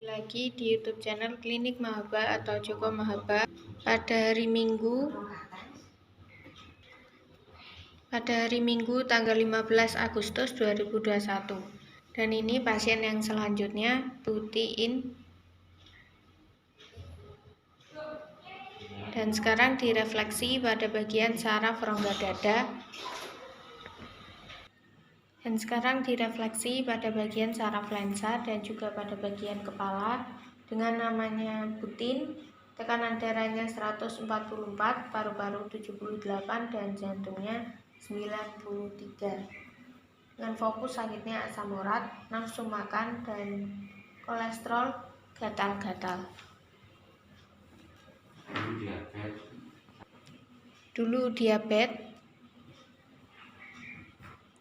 Lagi di YouTube channel Klinik Mahaba atau Joko Mahaba pada hari Minggu tanggal 15 Agustus 2021. Dan ini pasien yang selanjutnya, Tutiin. Dan sekarang direfleksi pada bagian saraf rongga dada. Dan sekarang direfleksi pada bagian saraf lensa dan juga pada bagian kepala dengan namanya Putin, tekanan darahnya 144, paru-paru 78 dan jantungnya 93. Dengan fokus sakitnya asam urat, nafsu makan dan kolesterol gatal-gatal. Dulu diabetes.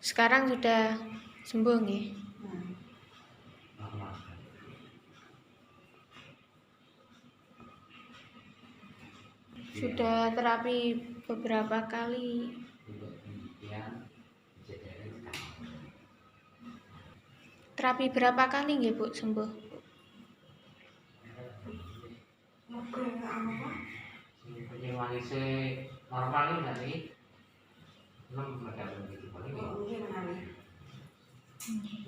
Sekarang sudah sembuh nggih? Sudah terapi beberapa kali. Terapi berapa kali nggih Bu sembuh? Normal ini dari 6 meter begitu paling.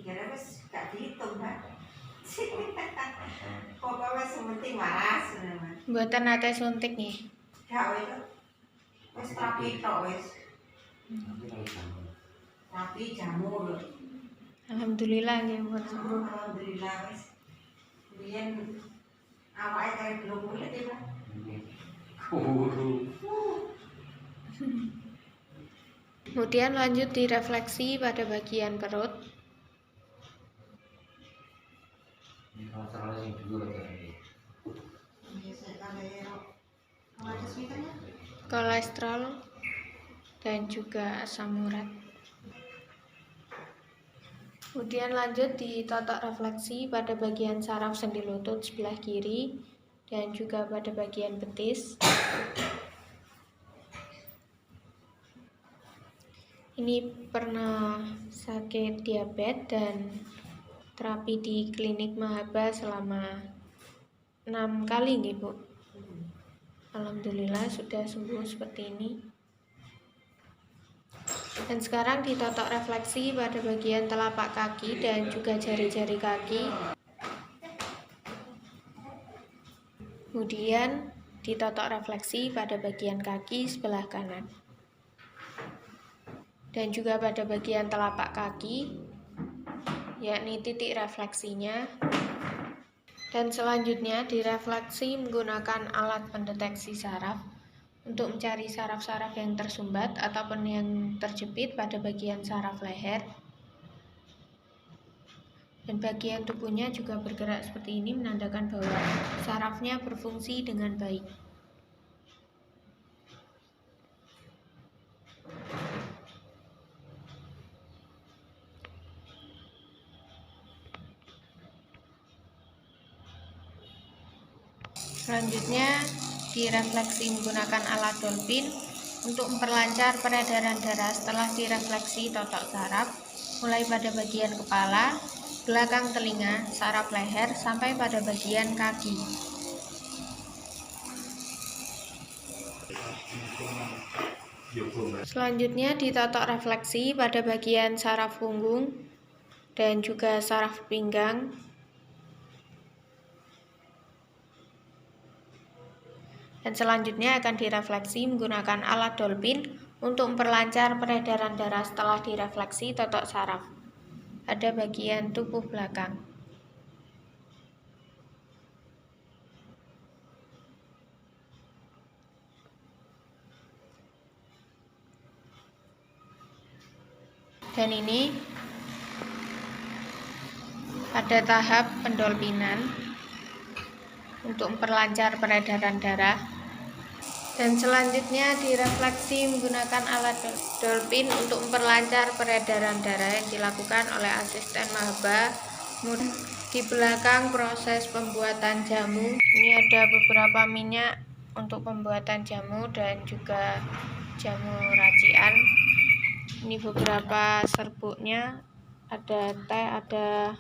Gara wis gak dihitung, Mbak. Pokoknya sementing waras ngono. Mboten nate suntik nggih. Gak wis terapi tok wis. Tapi jamu lho. Alhamdulillah nggih pun sembuh. Alhamdulillah wis. Biyen awake kaya belum kulit ya, Pak. Kemudian lanjut direfleksi pada bagian perut. Kolesterol dan juga asam urat. Kemudian lanjut ditotok refleksi pada bagian saraf sendi lutut sebelah kiri dan juga pada bagian betis. Ini pernah sakit diabetes dan terapi di Klinik Mahaba selama 6 kali nih Bu. Alhamdulillah sudah sembuh seperti ini. Dan sekarang ditotok refleksi pada bagian telapak kaki dan juga jari-jari kaki. Kemudian ditotok refleksi pada bagian kaki sebelah kanan. Dan juga pada bagian telapak kaki, yakni titik refleksinya. Dan selanjutnya direfleksi menggunakan alat pendeteksi saraf untuk mencari saraf-saraf yang tersumbat ataupun yang terjepit pada bagian saraf leher. Dan bagian tubuhnya juga bergerak seperti ini, menandakan bahwa sarafnya berfungsi dengan baik. Selanjutnya direfleksi menggunakan alat dolphin untuk memperlancar peredaran darah setelah direfleksi totok saraf, mulai pada bagian kepala, belakang telinga, saraf leher, sampai pada bagian kaki. Selanjutnya ditotok refleksi pada bagian saraf punggung dan juga saraf pinggang. Dan selanjutnya akan direfleksi menggunakan alat dolphin untuk memperlancar peredaran darah setelah direfleksi totok saraf pada bagian tubuh belakang. Dan ini pada tahap pendolpinan untuk memperlancar peredaran darah. Dan selanjutnya direfleksi menggunakan alat dolphin untuk memperlancar peredaran darah yang dilakukan oleh asisten Mahaba. Di belakang proses pembuatan jamu, ini ada beberapa minyak untuk pembuatan jamu dan juga jamu racian. Ini beberapa serbuknya, ada teh, ada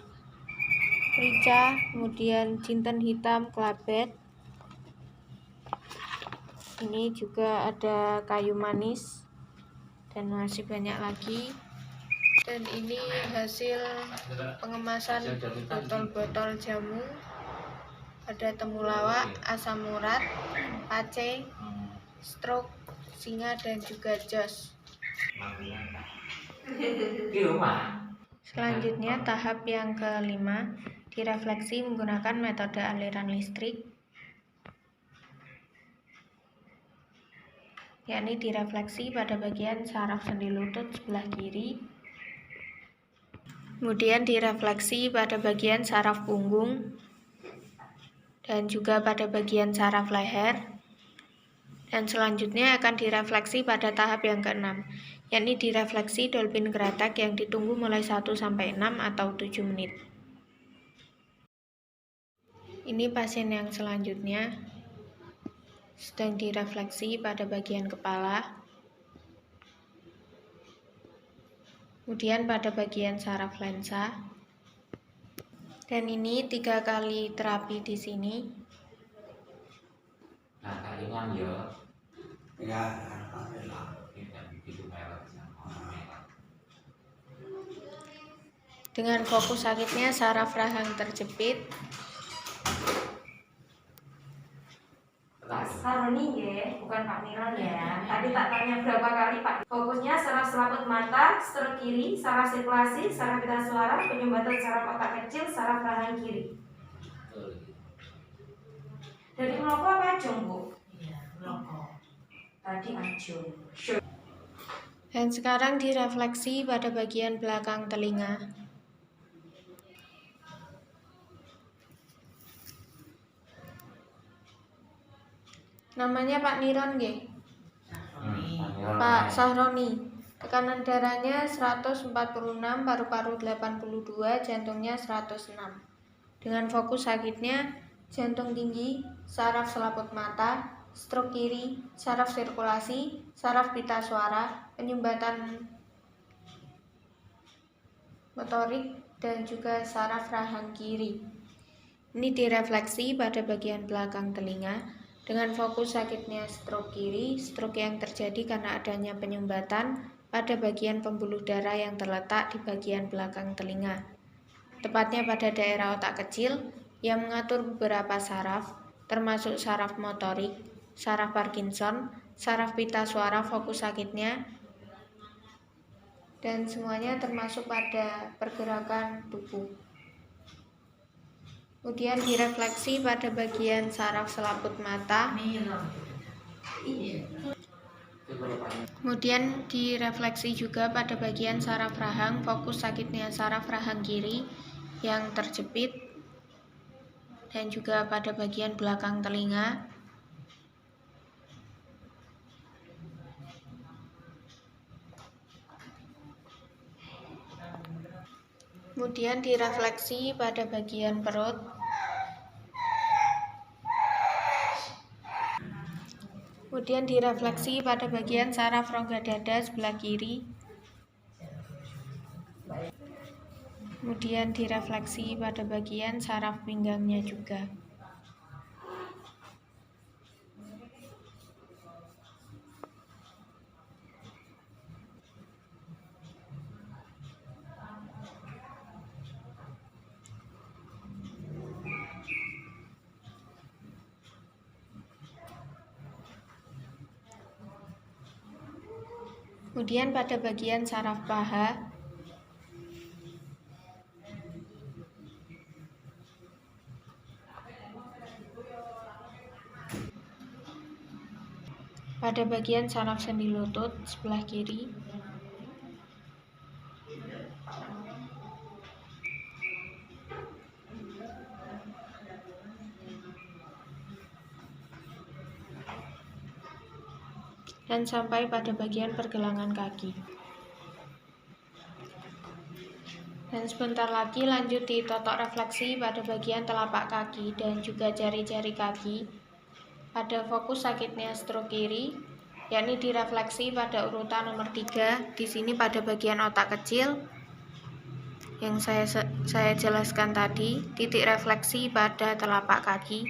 rica, kemudian jinten hitam, kelabet. Ini juga ada kayu manis dan masih banyak lagi. Dan ini hasil pengemasan botol-botol jamu. Ada temulawak, asam urat, pace, stroke, singa, dan juga jos. Selanjutnya tahap yang kelima, direfleksi menggunakan metode aliran listrik, yakni direfleksi pada bagian saraf sendi lutut sebelah kiri, kemudian direfleksi pada bagian saraf punggung, dan juga pada bagian saraf leher, dan selanjutnya akan direfleksi pada tahap yang keenam, yakni direfleksi dolphin geratak yang ditunggu mulai 1-6 atau 7 menit. Ini pasien yang selanjutnya sedang direfleksi pada bagian kepala, kemudian pada bagian saraf lensa, dan ini 3 kali terapi di sini. Nah, kalian ya. Ya, Dengan fokus sakitnya saraf rahang terjepit. Pak Saroni ya, bukan Pak Niron ya. Tadi tak tanya berapa kali Pak. Fokusnya saraf selaput mata, stroke kiri, saraf sirkulasi, saraf pita suara, penyumbatan saraf otak kecil, saraf rahang kiri. Dari meloko apa ajung, Bu? Iya, meloko. Tadi ajung. Dan sekarang direfleksi pada bagian belakang telinga. Namanya Pak Niron nggih? Pak Sahroni. Tekanan darahnya 146, paru-paru 82, jantungnya 106. Dengan fokus sakitnya jantung tinggi, saraf selaput mata, stroke kiri, saraf sirkulasi, saraf pita suara, penyumbatan motorik, dan juga saraf rahang kiri. Ini direfleksi pada bagian belakang telinga. Dengan fokus sakitnya stroke kiri, stroke yang terjadi karena adanya penyumbatan pada bagian pembuluh darah yang terletak di bagian belakang telinga, tepatnya pada daerah otak kecil yang mengatur beberapa saraf, termasuk saraf motorik, saraf Parkinson, saraf pita suara fokus sakitnya, dan semuanya termasuk pada pergerakan tubuh. Kemudian direfleksi pada bagian saraf selaput mata. Kemudian direfleksi juga pada bagian saraf rahang, fokus sakitnya saraf rahang kiri yang terjepit, dan juga pada bagian belakang telinga. Kemudian direfleksi pada bagian perut. Kemudian direfleksi pada bagian saraf rongga dada sebelah kiri. Kemudian direfleksi pada bagian saraf pinggangnya juga. Kemudian pada bagian saraf paha. Pada bagian saraf sendi lutut sebelah kiri. Dan sampai pada bagian pergelangan kaki. Dan sebentar lagi lanjut ditotok refleksi pada bagian telapak kaki dan juga jari-jari kaki. Pada fokus sakitnya stroke kiri, yakni direfleksi pada urutan nomor 3, di sini pada bagian otak kecil. yang saya jelaskan tadi, titik refleksi pada telapak kaki,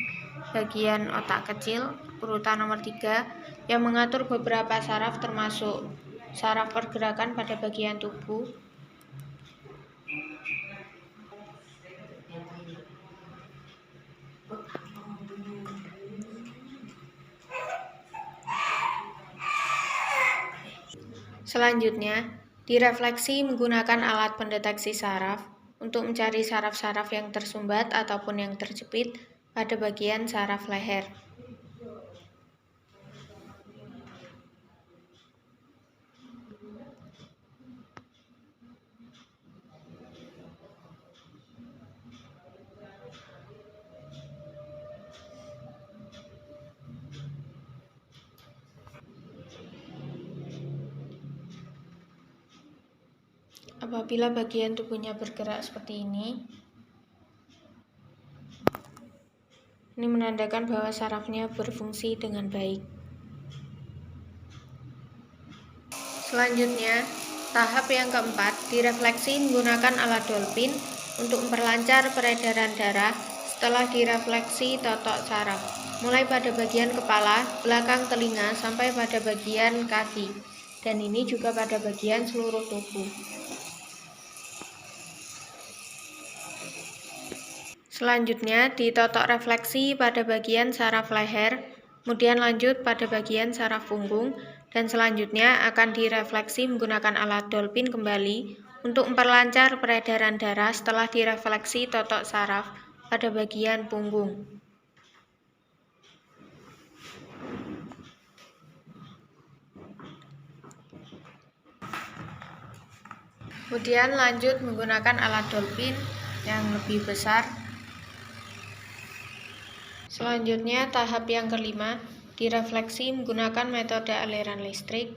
bagian otak kecil, urutan nomor 3, yang mengatur beberapa saraf termasuk saraf pergerakan pada bagian tubuh, selanjutnya, direfleksi menggunakan alat pendeteksi saraf untuk mencari saraf-saraf yang tersumbat ataupun yang terjepit pada bagian saraf leher. Apabila bagian tubuhnya bergerak seperti ini menandakan bahwa sarafnya berfungsi dengan baik. Selanjutnya, tahap yang keempat, direfleksi menggunakan alat Dolphin untuk memperlancar peredaran darah setelah direfleksi totok saraf, mulai pada bagian kepala, belakang telinga, sampai pada bagian kaki, dan ini juga pada bagian seluruh tubuh. Selanjutnya, ditotok refleksi pada bagian saraf leher, kemudian lanjut pada bagian saraf punggung, dan selanjutnya akan direfleksi menggunakan alat Dolphin kembali untuk memperlancar peredaran darah setelah direfleksi totok saraf pada bagian punggung. Kemudian lanjut menggunakan alat Dolphin yang lebih besar. Selanjutnya, tahap yang kelima, direfleksi menggunakan metode aliran listrik.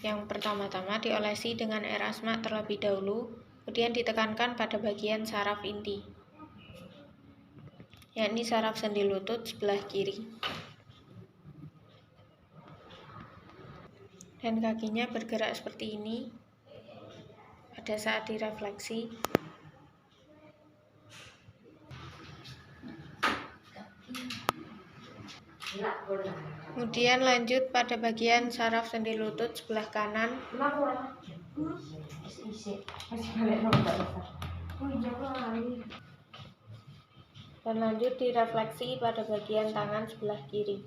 Yang pertama-tama diolesi dengan air asma terlebih dahulu, kemudian ditekankan pada bagian saraf inti, yakni saraf sendi lutut sebelah kiri. Dan kakinya bergerak seperti ini pada saat direfleksi. Kemudian lanjut pada bagian saraf sendi lutut sebelah kanan. Dan lanjut direfleksi pada bagian tangan sebelah kiri.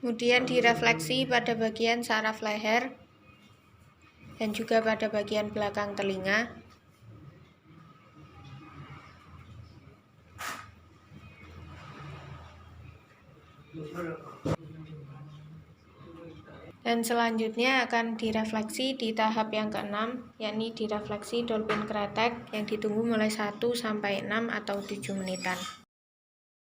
Kemudian direfleksi pada bagian saraf leher dan juga pada bagian belakang telinga. Dan selanjutnya akan direfleksi di tahap yang keenam, yakni direfleksi Dolphin kretek yang ditunggu mulai 1 sampai 6 atau 7 menitan.